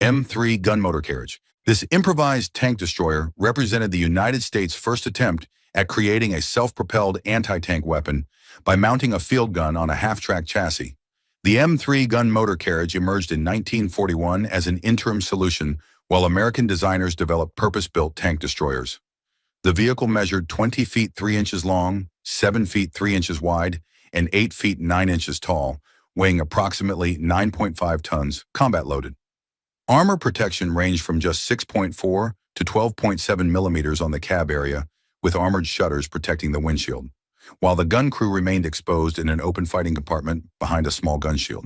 M3 gun motor carriage. This improvised tank destroyer represented the United States' first attempt at creating a self-propelled anti-tank weapon by mounting a field gun on a half-track chassis. The M3 gun motor carriage emerged in 1941 as an interim solution while American designers developed purpose-built tank destroyers. The vehicle measured 20 feet 3 inches long, 7 feet 3 inches wide, and 8 feet 9 inches tall, weighing approximately 9.5 tons, combat-loaded. Armor protection ranged from just 6.4 to 12.7 millimeters on the cab area, with armored shutters protecting the windshield, while the gun crew remained exposed in an open fighting compartment behind a small gun shield.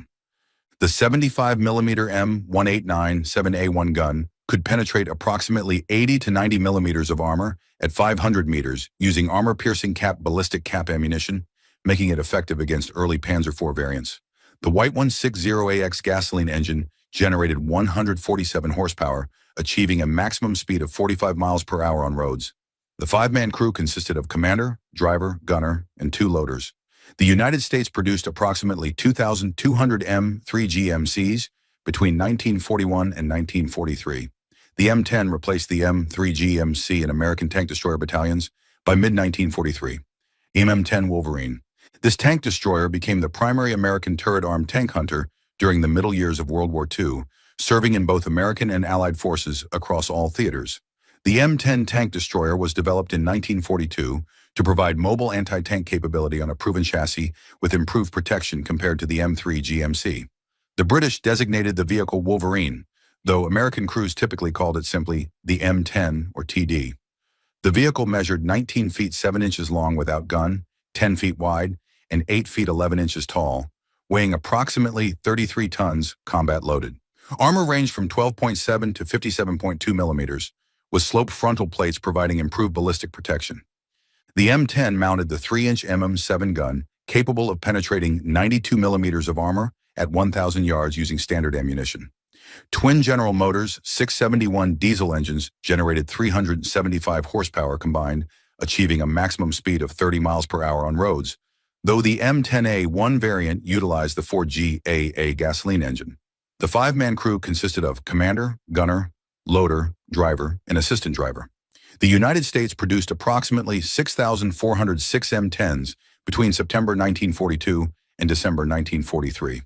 The 75mm M189-7A1 gun could penetrate approximately 80 to 90 millimeters of armor at 500 meters using armor-piercing ballistic cap ammunition, making it effective against early Panzer IV variants. The White 160AX gasoline engine generated 147 horsepower, achieving a maximum speed of 45 miles per hour on roads. The five-man crew consisted of commander, driver, gunner, and 2 loaders. The United States produced approximately 2,200 M3GMCs between 1941 and 1943. The M10 replaced the M3GMC in American tank destroyer battalions by mid-1943. M10 Wolverine. This tank destroyer became the primary American turret-armed tank hunter during the middle years of World War II, serving in both American and Allied forces across all theaters. The M10 tank destroyer was developed in 1942 to provide mobile anti-tank capability on a proven chassis with improved protection compared to the M3 GMC. The British designated the vehicle Wolverine, though American crews typically called it simply the M10 or TD. The vehicle measured 19 feet 7 inches long without gun, 10 feet wide, and 8 feet 11 inches tall, weighing approximately 33 tons, combat-loaded. Armor ranged from 12.7 to 57.2 millimeters, with sloped frontal plates providing improved ballistic protection. The M10 mounted the 3-inch MM7 gun, capable of penetrating 92 millimeters of armor at 1,000 yards using standard ammunition. Twin General Motors 671 diesel engines generated 375 horsepower combined, achieving a maximum speed of 30 miles per hour on roads, though the M10A1 variant utilized the 4GAA gasoline engine. The five-man crew consisted of commander, gunner, loader, driver, and assistant driver. The United States produced approximately 6,406 M10s between September 1942 and December 1943.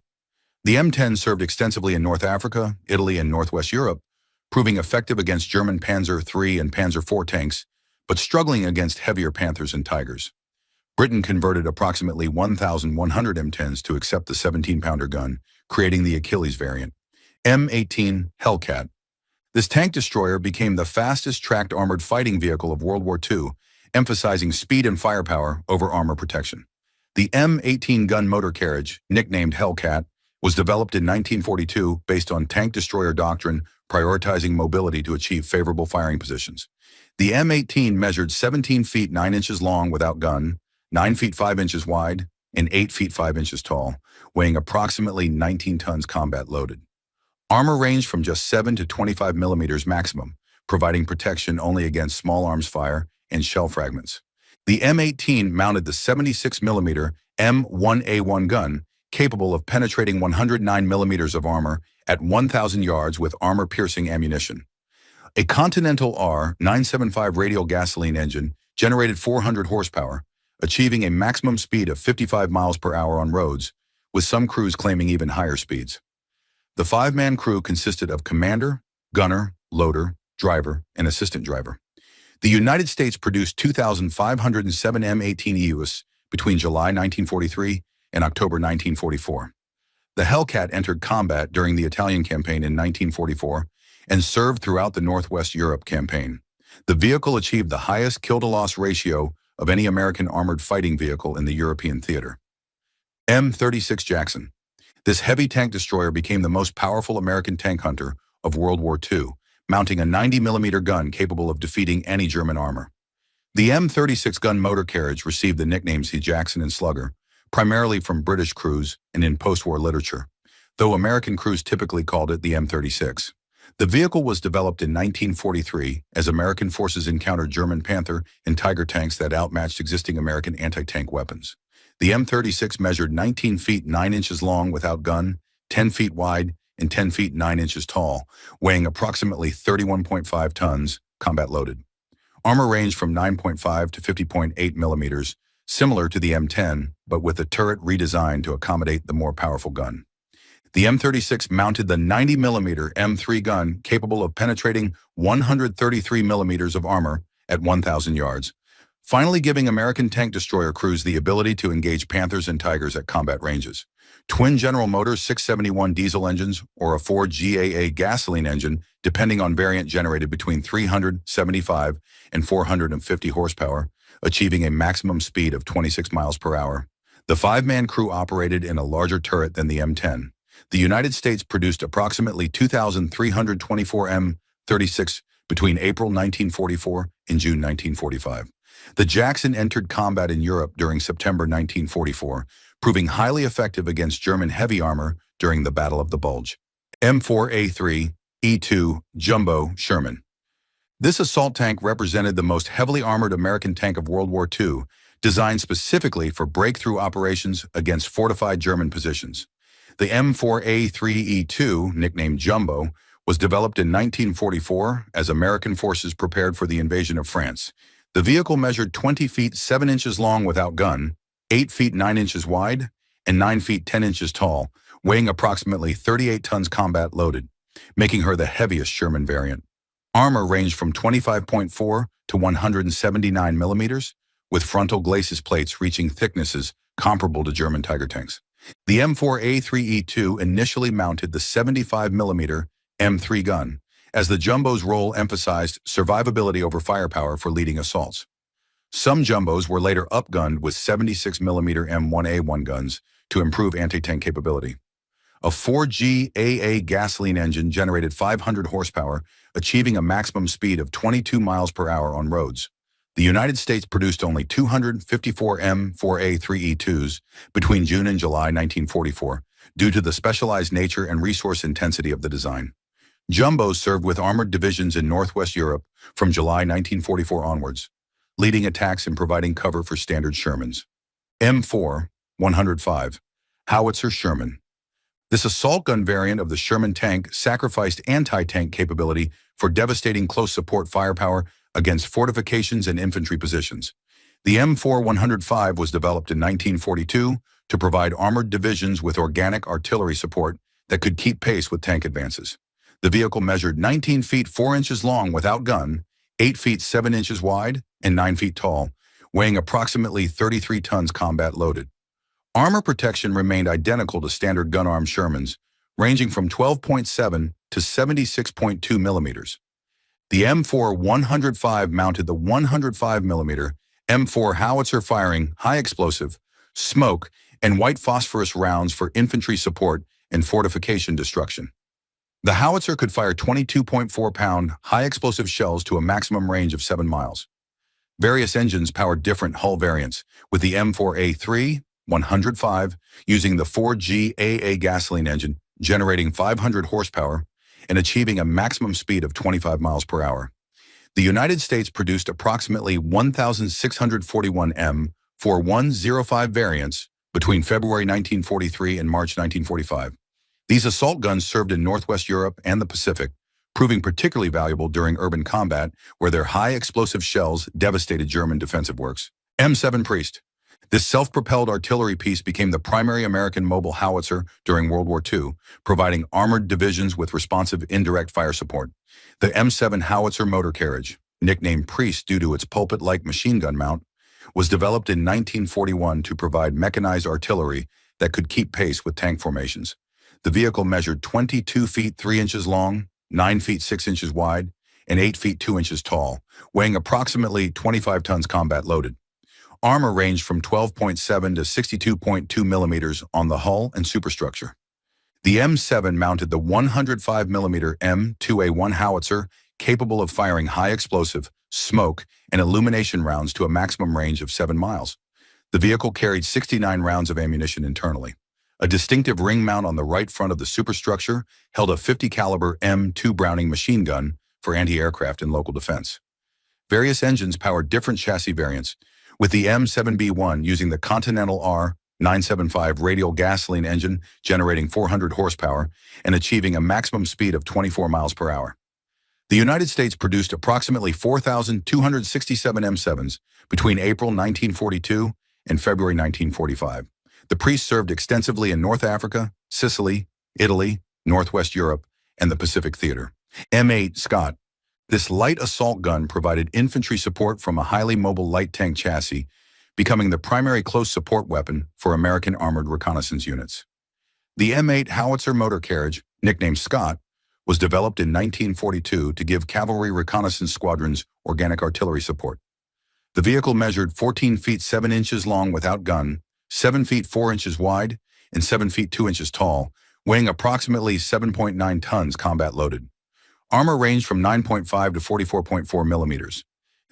The M10 served extensively in North Africa, Italy, and Northwest Europe, proving effective against German Panzer III and Panzer IV tanks, but struggling against heavier Panthers and Tigers. Britain converted approximately 1,100 M10s to accept the 17-pounder gun, creating the Achilles variant. M18 Hellcat. This tank destroyer became the fastest tracked armored fighting vehicle of World War II, emphasizing speed and firepower over armor protection. The M18 gun motor carriage, nicknamed Hellcat, was developed in 1942 based on tank destroyer doctrine, prioritizing mobility to achieve favorable firing positions. The M18 measured 17 feet 9 inches long without gun, 9 feet 5 inches wide, and 8 feet 5 inches tall, weighing approximately 19 tons combat-loaded. Armor ranged from just 7 to 25 millimeters maximum, providing protection only against small arms fire and shell fragments. The M18 mounted the 76mm M1A1 gun, capable of penetrating 109 millimeters of armor at 1,000 yards with armor-piercing ammunition. A Continental R975 radial gasoline engine generated 400 horsepower, achieving a maximum speed of 55 miles per hour on roads, with some crews claiming even higher speeds. The five-man crew consisted of commander, gunner, loader, driver, and assistant driver. The United States produced 2,507 M18EUs between July 1943 and October 1944. The Hellcat entered combat during the Italian campaign in 1944 and served throughout the Northwest Europe campaign. The vehicle achieved the highest kill-to-loss ratio of any American armored fighting vehicle in the European theater. M36 Jackson. This heavy tank destroyer became the most powerful American tank hunter of World War II, mounting a 90mm gun capable of defeating any German armor. The M36 gun motor carriage received the nicknames Jackson and Slugger, primarily from British crews and in post-war literature, though American crews typically called it the M36. The vehicle was developed in 1943 as American forces encountered German Panther and Tiger tanks that outmatched existing American anti-tank weapons. The M36 measured 19 feet 9 inches long without gun, 10 feet wide, and 10 feet 9 inches tall, weighing approximately 31.5 tons, combat loaded. Armor ranged from 9.5 to 50.8 millimeters, similar to the M10, but with a turret redesigned to accommodate the more powerful gun. The M36 mounted the 90mm M3 gun capable of penetrating 133 millimeters of armor at 1,000 yards, finally giving American tank destroyer crews the ability to engage Panthers and Tigers at combat ranges. Twin General Motors 671 diesel engines or a 4 GAA gasoline engine, depending on variant, generated between 375 and 450 horsepower, achieving a maximum speed of 26 miles per hour. The five-man crew operated in a larger turret than the M10. The United States produced approximately 2,324 M36 between April 1944 and June 1945. The Jackson entered combat in Europe during September 1944, proving highly effective against German heavy armor during the Battle of the Bulge. M4A3, E2, Jumbo, Sherman. This assault tank represented the most heavily armored American tank of World War II, designed specifically for breakthrough operations against fortified German positions. The M4A3E2, nicknamed Jumbo, was developed in 1944 as American forces prepared for the invasion of France. The vehicle measured 20 feet 7 inches long without gun, 8 feet 9 inches wide, and 9 feet 10 inches tall, weighing approximately 38 tons combat loaded, making her the heaviest Sherman variant. Armor ranged from 25.4 to 179 millimeters, with frontal glacis plates reaching thicknesses comparable to German Tiger tanks. The M4A3E2 initially mounted the 75mm M3 gun, as the Jumbo's role emphasized survivability over firepower for leading assaults. Some Jumbos were later upgunned with 76mm M1A1 guns to improve anti-tank capability. A 4 GAA gasoline engine generated 500 horsepower, achieving a maximum speed of 22 miles per hour on roads. The United States produced only 254 M4A3E2s between June and July 1944 due to the specialized nature and resource intensity of the design. Jumbos served with armored divisions in Northwest Europe from July 1944 onwards, leading attacks and providing cover for standard Shermans. M4 105 Howitzer Sherman. This assault gun variant of the Sherman tank sacrificed anti-tank capability for devastating close support firepower against fortifications and infantry positions. The M4 105 was developed in 1942 to provide armored divisions with organic artillery support that could keep pace with tank advances. The vehicle measured 19 feet 4 inches long without gun, 8 feet 7 inches wide, and 9 feet tall, weighing approximately 33 tons combat loaded. Armor protection remained identical to standard gun-armed Shermans, ranging from 12.7 to 76.2 millimeters. The M4 105 mounted the 105mm M4 howitzer, firing high explosive, smoke, and white phosphorus rounds for infantry support and fortification destruction. The howitzer could fire 22.4-pound high-explosive shells to a maximum range of 7 miles. Various engines powered different hull variants, with the M4A3 105 using the 4 GAA gasoline engine, generating 500 horsepower and achieving a maximum speed of 25 miles per hour. The United States produced approximately 1,641 M4105 variants between February 1943 and March 1945. These assault guns served in Northwest Europe and the Pacific, proving particularly valuable during urban combat where their high-explosive shells devastated German defensive works. M7 Priest. This self-propelled artillery piece became the primary American mobile howitzer during World War II, providing armored divisions with responsive indirect fire support. The M7 howitzer motor carriage, nicknamed Priest due to its pulpit-like machine gun mount, was developed in 1941 to provide mechanized artillery that could keep pace with tank formations. The vehicle measured 22 feet 3 inches long, 9 feet 6 inches wide, and 8 feet 2 inches tall, weighing approximately 25 tons combat loaded. Armor ranged from 12.7 to 62.2 millimeters on the hull and superstructure. The M7 mounted the 105mm M2A1 howitzer, capable of firing high-explosive, smoke, and illumination rounds to a maximum range of 7 miles. The vehicle carried 69 rounds of ammunition internally. A distinctive ring mount on the right front of the superstructure held a 50-caliber M2 Browning machine gun for anti-aircraft and local defense. Various engines powered different chassis variants, with the M7B1 using the Continental R 975 radial gasoline engine generating 400 horsepower and achieving a maximum speed of 24 miles per hour. The United States produced approximately 4,267 M7s between April 1942 and February 1945. The Priest served extensively in North Africa, Sicily, Italy, Northwest Europe, and the Pacific Theater. M8 Scott. This light assault gun provided infantry support from a highly mobile light tank chassis, becoming the primary close support weapon for American armored reconnaissance units. The M8 howitzer motor carriage, nicknamed Scott, was developed in 1942 to give cavalry reconnaissance squadrons organic artillery support. The vehicle measured 14 feet 7 inches long without gun, 7 feet 4 inches wide, and 7 feet 2 inches tall, weighing approximately 7.9 tons combat loaded. Armor ranged from 9.5 to 44.4 millimeters.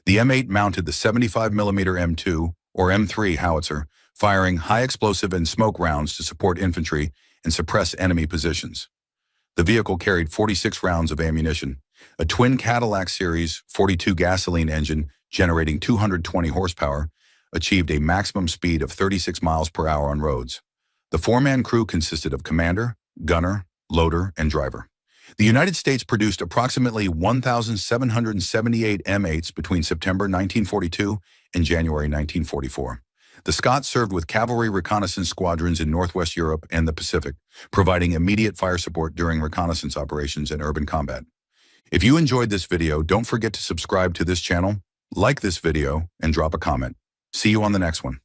The M8 mounted the 75 millimeter M2 or M3 howitzer, firing high explosive and smoke rounds to support infantry and suppress enemy positions. The vehicle carried 46 rounds of ammunition. A twin Cadillac Series 42 gasoline engine generating 220 horsepower achieved a maximum speed of 36 miles per hour on roads. The four-man crew consisted of commander, gunner, loader, and driver. The United States produced approximately 1,778 M8s between September 1942 and January 1944. The Scott served with cavalry reconnaissance squadrons in Northwest Europe and the Pacific, providing immediate fire support during reconnaissance operations and urban combat. If you enjoyed this video, don't forget to subscribe to this channel, like this video, and drop a comment. See you on the next one.